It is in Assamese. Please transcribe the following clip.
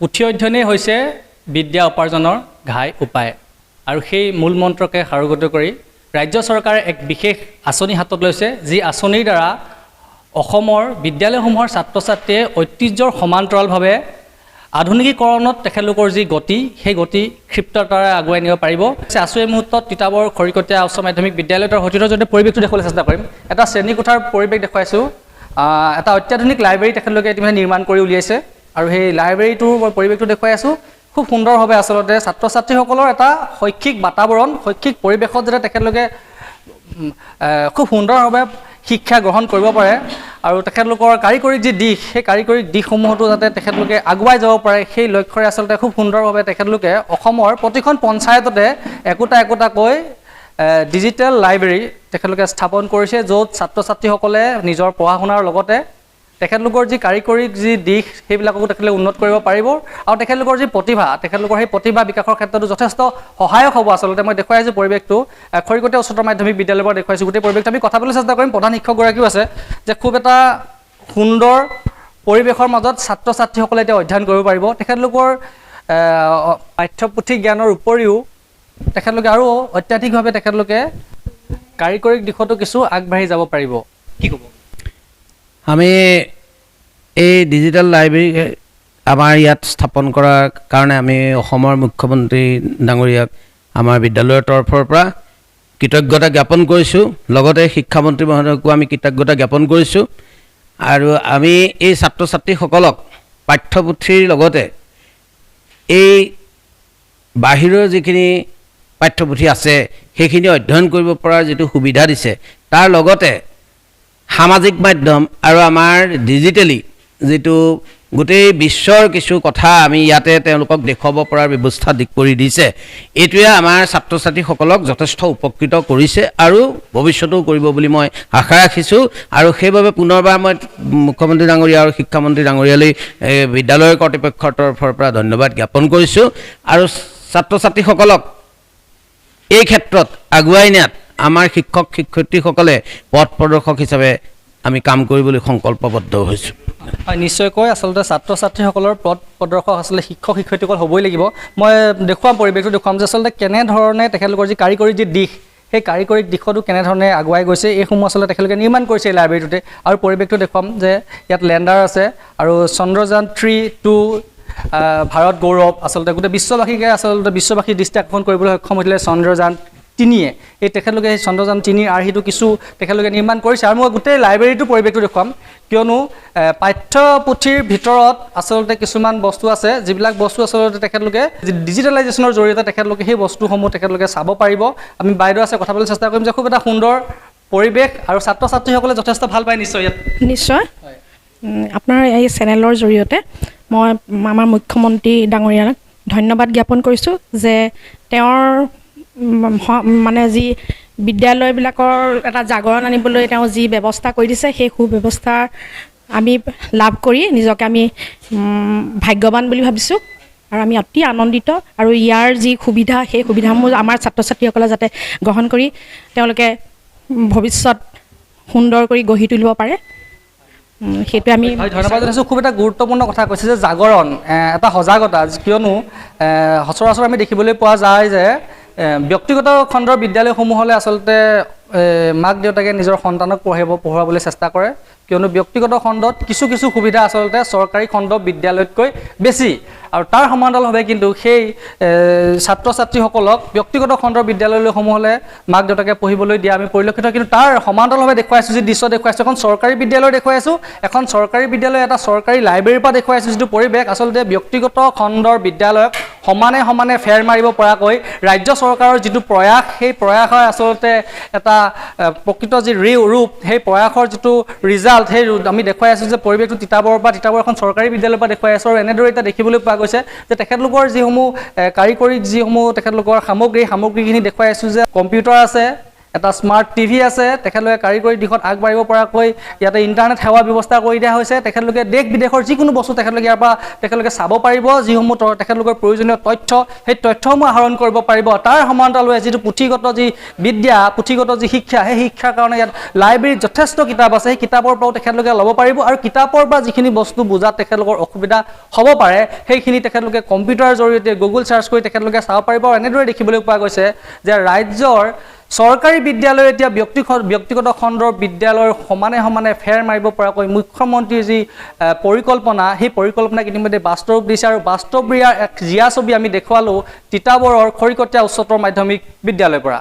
পুথি অধ্যয়নেই হৈছে বিদ্যা উপাৰ্জনৰ ঘাই উপায় আৰু সেই মূল মন্ত্ৰকে সাৰোগত কৰি ৰাজ্য চৰকাৰে এক বিশেষ আঁচনি হাতত লৈছে যি আঁচনিৰ দ্বাৰা অসমৰ বিদ্যালয়সমূহৰ ছাত্ৰ ছাত্ৰীয়ে ঐতিহ্যৰ সমান্তৰালভাৱে আধুনিকীকৰণত তেখেতলোকৰ যি গতি সেই গতি ক্ষিপ্ৰতাৰে আগুৱাই নিব পাৰিব। আছো এই মুহূৰ্তত তিতাবৰ খৰিকটীয়া উচ্চ মাধ্যমিক বিদ্যালয়ৰ সতীৰ্থৰ জৰিয়তে পৰিৱেশটো দেখুৱাবলৈ চেষ্টা কৰিম। এটা শ্ৰেণীকোঠাৰ পৰিৱেশ দেখুৱাইছোঁ। এটা অত্যাধুনিক লাইব্ৰেৰী তেখেতলোকে ইতিমধ্যে নিৰ্মাণ কৰি উলিয়াইছে আৰু সেই লাইব্ৰেৰীটোৰ পৰিৱেশটো দেখুৱাই আছোঁ। খুব সুন্দৰভাৱে আচলতে ছাত্ৰ ছাত্ৰীসকলৰ এটা শৈক্ষিক বাতাবৰণ শৈক্ষিক পৰিৱেশত যাতে তেখেতলোকে খুব সুন্দৰভাৱে শিক্ষা গ্ৰহণ কৰিব পাৰে আৰু তেখেতলোকৰ কাৰিকৰী যি দিশ সেই কাৰিকৰী দিশসমূহতো যাতে তেখেতলোকে আগুৱাই যাব পাৰে সেই লক্ষ্যৰে আচলতে খুব সুন্দৰভাৱে তেখেতলোকে অসমৰ প্ৰতিখন পঞ্চায়ততে একোটাকৈ ডিজিটেল লাইব্ৰেৰী তেখেতলোকে স্থাপন কৰিছে, য'ত ছাত্ৰ ছাত্ৰীসকলে নিজৰ পঢ়া শুনাৰ লগতে তেখেতলোকৰ যি কাৰিকৰী যি দিশ সেইবিলাককো তেখেতলোকে উন্নত কৰিব পাৰিব আৰু তেখেতলোকৰ যি প্ৰতিভা তেখেতলোকৰ সেই প্ৰতিভা বিকাশৰ ক্ষেত্ৰতো যথেষ্ট সহায়ক হ'ব। আচলতে মই দেখুৱাই আছোঁ পৰিৱেশটো খৰিকটীয়া উচ্চতৰ মাধ্যমিক বিদ্যালয়ৰ পৰা দেখুৱাইছোঁ। গোটেই পৰিৱেশটো আমি কথা পাতিবলৈ চেষ্টা কৰিম। প্ৰধান শিক্ষকগৰাকীও আছে যে খুব এটা সুন্দৰ পৰিৱেশৰ মাজত ছাত্ৰ ছাত্ৰীসকলে এতিয়া অধ্যয়ন কৰিব পাৰিব। তেখেতলোকৰ পাঠ্যপুথি জ্ঞানৰ উপৰিও তেখেতলোকে আৰু অত্যাধিকভাৱে তেখেতলোকে কাৰিকৰী দিশতো কিছু আগবাঢ়ি যাব পাৰিব। কি ক'ব? আমি এই ডিজিটেল লাইব্ৰেৰী আমাৰ ইয়াত স্থাপন কৰাৰ কাৰণে আমি অসমৰ মুখ্যমন্ত্ৰী ডাঙৰীয়াক আমাৰ বিদ্যালয়ৰ তৰফৰ পৰা কৃতজ্ঞতা জ্ঞাপন কৰিছোঁ। লগতে শিক্ষামন্ত্ৰী মহোদয়কো আমি কৃতজ্ঞতা জ্ঞাপন কৰিছোঁ। আৰু আমি এই ছাত্ৰ ছাত্ৰীসকলক পাঠ্যপুথিৰ লগতে এই বাহিৰৰ যিখিনি পাঠ্যপুথি আছে সেইখিনি অধ্যয়ন কৰিব পৰাৰ যিটো সুবিধা দিছে, তাৰ লগতে সামাজিক মাধ্যম আৰু আমাৰ ডিজিটেলি যিটো গোটেই বিশ্বৰ কিছু কথা আমি ইয়াতে তেওঁলোকক দেখুৱাব পৰাৰ ব্যৱস্থা কৰি দিছে, এইটোৱে আমাৰ ছাত্ৰ ছাত্ৰীসকলক যথেষ্ট উপকৃত কৰিছে আৰু ভৱিষ্যতেও কৰিব বুলি মই আশা ৰাখিছোঁ। আৰু সেইবাবে পুনৰবাৰ মই মুখ্যমন্ত্ৰী ডাঙৰীয়া আৰু শিক্ষামন্ত্ৰী ডাঙৰীয়ালৈ বিদ্যালয়ৰ কৰ্তৃপক্ষৰ তৰফৰ পৰা ধন্যবাদ জ্ঞাপন কৰিছোঁ। আৰু ছাত্ৰ ছাত্ৰীসকলক এই ক্ষেত্ৰত আগুৱাই নিয়াত আমাৰ শিক্ষক শিক্ষয়িত্ৰীসকলে পথ প্ৰদৰ্শক হিচাপে আমি কাম কৰিবলৈ সংকল্পবদ্ধ হৈছোঁ। হয়, নিশ্চয়কৈ আচলতে ছাত্ৰ ছাত্ৰীসকলৰ পথ প্ৰদৰ্শক আচলতে শিক্ষক শিক্ষয়িত্ৰীসকল হ'বই লাগিব। মই দেখুৱাম পৰিৱেশটো দেখুৱাম যে আচলতে কেনেধৰণে তেখেতলোকৰ যি কাৰিকৰী যি দিশ সেই কাৰিকৰী দিশতো কেনেধৰণে আগুৱাই গৈছে এইসমূহ আচলতে তেখেতলোকে নিৰ্মাণ কৰিছে এই লাইব্ৰেৰীটোতে। আৰু পৰিৱেশটো দেখুৱাম যে ইয়াত লেণ্ডাৰ আছে আৰু চন্দ্ৰযান 3-2 ভাৰত গৌৰৱ আচলতে গোটেই বিশ্ববাসীকে আচলতে বিশ্ববাসীৰ দৃষ্টি আকৰ্ষণ কৰিবলৈ সক্ষম হৈছিলে চন্দ্ৰযান 3-এ। এই তেখেতলোকে সেই চন্দ্ৰযান 3 আৰ্হিটো কিছু তেখেতলোকে নিৰ্মাণ কৰিছে। আৰু মই গোটেই লাইব্ৰেৰীটোৰ পৰিৱেশটো দেখুৱাম, কিয়নো পাঠ্যপুথিৰ ভিতৰত আচলতে কিছুমান বস্তু আছে যিবিলাক বস্তু আচলতে তেখেতলোকে ডিজিটেলাইজেশ্যনৰ জৰিয়তে তেখেতলোকে সেই বস্তুসমূহ তেখেতলোকে চাব পাৰিব। আমি বাইদেউ আছে কথা পাতিবলৈ চেষ্টা কৰিম যে খুব এটা সুন্দৰ পৰিৱেশ আৰু ছাত্ৰ ছাত্ৰীসকলে যথেষ্ট ভাল পায় নিশ্চয় ইয়াত। নিশ্চয় আপোনাৰ এই চেনেলৰ জৰিয়তে মই আমাৰ মুখ্যমন্ত্ৰী ডাঙৰীয়াক ধন্যবাদ জ্ঞাপন কৰিছোঁ যে তেওঁৰ মানে যি বিদ্যালয়বিলাকৰ এটা জাগৰণ আনিবলৈ তেওঁ যি ব্যৱস্থা কৰি দিছে সেই সুব্যৱস্থা আমি লাভ কৰি নিজকে আমি ভাগ্যৱান বুলি ভাবিছোঁ আৰু আমি অতি আনন্দিত। আৰু ইয়াৰ যি সুবিধা সেই সুবিধাসমূহ আমাৰ ছাত্ৰ ছাত্ৰীসকলে যাতে গ্ৰহণ কৰি তেওঁলোকে ভৱিষ্যত সুন্দৰ কৰি গঢ়ি তুলিব পাৰে সেইটোৱে আমি ধন্যবাদ জনাইছোঁ। খুব এটা গুৰুত্বপূৰ্ণ কথা কৈছে যে জাগৰণ এটা সজাগতা, কিয়নো সচৰাচৰ আমি দেখিবলৈ পোৱা যায় যে ব্যক্তিগত খণ্ডৰ বিদ্যালয়সমূহলৈ আচলতে মাক দেউতাকে নিজৰ সন্তানক পঢ়ুৱাবলৈ চেষ্টা কৰে, কিয়নো ব্যক্তিগত খণ্ডত কিছু সুবিধা আচলতে চৰকাৰী খণ্ড বিদ্যালয়তকৈ বেছি। আৰু তাৰ সমান্তৰালভাৱে কিন্তু সেই ছাত্ৰ ছাত্ৰীসকলক ব্যক্তিগত খণ্ডৰ বিদ্যালয়সমূহলৈ মাক দেউতাকে পঢ়িবলৈ দিয়া আমি পৰিলক্ষিত। কিন্তু তাৰ সমান্তৰালভাৱে দেখুৱাইছোঁ যি দৃশ্য দেখুৱাইছোঁ, এখন চৰকাৰী বিদ্যালয় দেখুৱাইছোঁ, এখন চৰকাৰী বিদ্যালয় এটা চৰকাৰী লাইব্ৰেৰীৰ পৰা দেখুৱাইছোঁ যিটো পৰিৱেশ আচলতে ব্যক্তিগত খণ্ডৰ বিদ্যালয়ক সমানে ফেৰ মাৰিব পৰাকৈ ৰাজ্য চৰকাৰৰ যিটো প্ৰয়াস সেই প্ৰয়াসৰ আচলতে এটা প্ৰকৃত যি ৰূপ সেই প্ৰয়াসৰ যিটো ৰিজাল্ট সেই আমি দেখুৱাই আছোঁ যে পৰিৱেশটো তিতাবৰ এখন চৰকাৰী বিদ্যালয়ৰ পৰা দেখুৱাই আছোঁ। আৰু এনেদৰে এতিয়া দেখিবলৈ পোৱা গৈছে যে তেখেতলোকৰ যিসমূহ কাৰিকৰী যিসমূহ তেখেতলোকৰ সামগ্ৰীখিনি দেখুৱাই আছোঁ যে কম্পিউটাৰ আছে, এটা স্মাৰ্ট টিভি আছে, তেখেতলোকে কাৰিকৰী দিশত আগবাঢ়িব পৰাকৈ ইয়াতে ইণ্টাৰনেট সেৱা ব্যৱস্থা কৰি দিয়া হৈছে। তেখেতলোকে দেশ বিদেশৰ যিকোনো বস্তু তেখেতলোকে ইয়াৰ পৰা তেখেতলোকে চাব পাৰিব, যিসমূহ তেখেতলোকৰ প্ৰয়োজনীয় তথ্য, সেই তথ্যসমূহ আহৰণ কৰিব পাৰিব। তাৰ সমান্তৰালভাৱে যিটো পুথিগত যি বিদ্যা, পুথিগত যি শিক্ষা, সেই শিক্ষাৰ কাৰণে ইয়াত লাইব্ৰেৰীত যথেষ্ট কিতাপ আছে, সেই কিতাপৰ পৰাও তেখেতলোকে ল'ব পাৰিব। আৰু কিতাপৰ পৰা যিখিনি বস্তু বুজাত তেখেতলোকৰ অসুবিধা হ'ব পাৰে, সেইখিনি তেখেতলোকে কম্পিউটাৰৰ জৰিয়তে গুগল চাৰ্চ কৰি তেখেতলোকে চাব পাৰিব। আৰু এনেদৰে দেখিবলৈ পোৱা গৈছে যে ৰাজ্যৰ চৰকাৰী বিদ্যালয় এতিয়া ব্যক্তিগত খণ্ডৰ বিদ্যালয়ৰ সমানে সমানে ফেৰ মাৰিব পৰাকৈ মুখ্যমন্ত্ৰীৰ যি পৰিকল্পনা, সেই পৰিকল্পনাক ইতিমধ্যে বাস্তৱ ৰূপ দিছে। আৰু বাস্তৱ ক্ৰিয়াৰ এক জীয়া ছবি আমি দেখুৱালোঁ তিতাবৰৰ খৰিকটীয়া উচ্চতৰ মাধ্যমিক বিদ্যালয়ৰ পৰা।